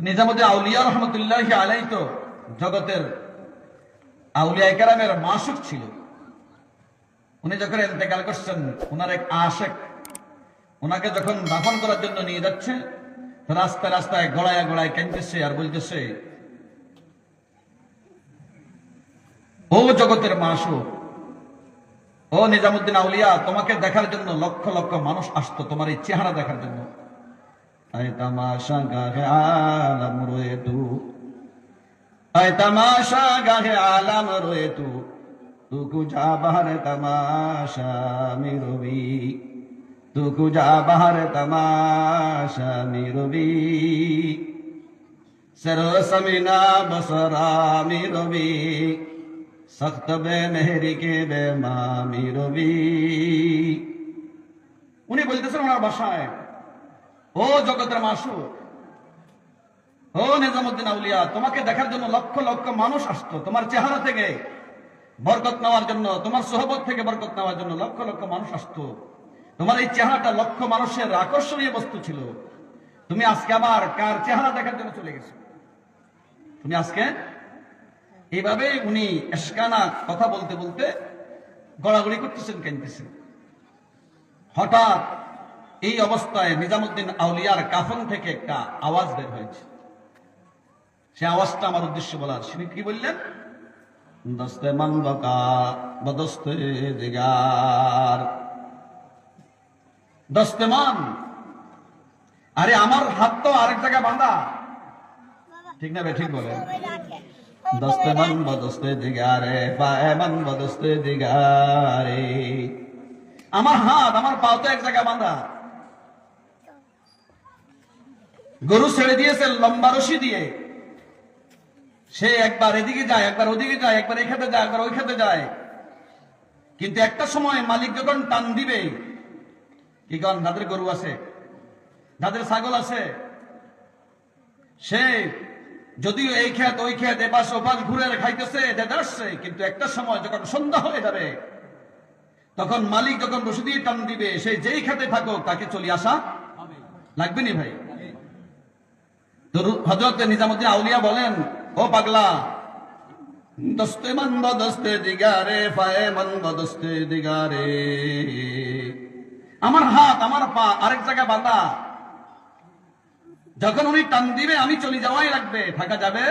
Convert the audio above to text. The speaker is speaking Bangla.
নিজামুদ্দিন আউলিয়া রহমতুল্লাহি আলাইহি তো জগতের আউলিয়া কেরামের মাসুক ছিল। উনি যখন ইন্তেকাল করছেন, উনার এক আশেক উনাকে যখন দাফন করার জন্য নিয়ে যাচ্ছে, রাস্তায় রাস্তায় গড়ায় গড়ায় কাঁদতেছে আর বলতেছে, ও জগতের মাসুক, ও নিজামুদ্দিন আউলিয়া, তোমাকে দেখার জন্য লক্ষ লক্ষ মানুষ আসতো, তোমার এই চেহারা দেখার জন্য। আয় তামাশা গাহে আলম রয়ে তু, আয় তামাশা গাহে আলম রয়ে তু, তু কুজা বাহার তামাশা মিরবি, তু কুজা বাহার তামাশা মিরবি, সরসমিনা বসরা মিরবি, সখ্ত বে মেহরি কে বে মামি রবি। উনি বলতেছেন ওনার ভাষায়, ও জগতের মাসুক, ও নিজামুদ্দিন আউলিয়া, তোমাকে দেখার জন্য লক্ষ লক্ষ মানুষ আসতো, তোমার চেহারা থেকে বরকত নেওয়ার জন্য, তোমার সোহবত থেকে বরকত নেওয়ার জন্য লক্ষ লক্ষ মানুষ আসতো। তোমার এই চেহারাটা লক্ষ মানুষের আকর্ষণীয় বস্তু ছিল। তুমি আজকে আবার কার চেহারা দেখার জন্য চলে গেছো? তুমি আজকে এইভাবে উনি এসকানা কথা বলতে বলতে গড়াগড়ি করতেছেন, কাঁদতেছেন। হঠাৎ এই অবস্থায় নিজামুদ্দিন আউলিয়ার কাফন থেকে একটা আওয়াজ বের হয়েছে। সে আওয়াজটা আমার উদ্দেশ্য বলার। তিনি কি বললেন? দস্তে মান বকা বদস্তে দিগার, দস্তে মান, আরে আমার হাত তো আরেক জায়গায় বাঁধা, ঠিক না? ঠিক বলেন। দস্তে মান বদস্তে দিগারে, পায়ে মান বদস্তে দিগারে, আমার হাত আমার পা তো এক জায়গায় বাঁধা। গরু ছেড়ে দিয়েছে লম্বা রশি দিয়ে, সে একবার এদিকে যায়, একবার ওদিকে যায়, একবার এই খেতে যায়, একবার ওই খেতে যায়। কিন্তু একটা সময় মালিক যখন টান দিবে, কি কারণ যাদের গরু আছে, যাদের ছাগল আছে, সে যদিও এই খেত ওই খেত এপাশ ওপাশ ঘুরে খাইতেছে, আসছে, কিন্তু একটা সময় যখন সন্ধ্যা হয়ে যাবে, তখন মালিক যখন রশি দিয়ে টান দিবে, সে যেই খেতে থাকুক তাকে চলে আসা লাগবে নি ভাই। তো হযরত নিজামুদ্দিন আউলিয়া বলেন, ও পাগলা, দস্তে মান বদস্তে দিগারে, পায়ে মান বদস্তে দিগারে, আমার হাত আমার পা আরেক জায়গায় বাঁধা। যখন উনি টান দিবে আমি চলে যাওয়াই লাগবে, থাকা যাবে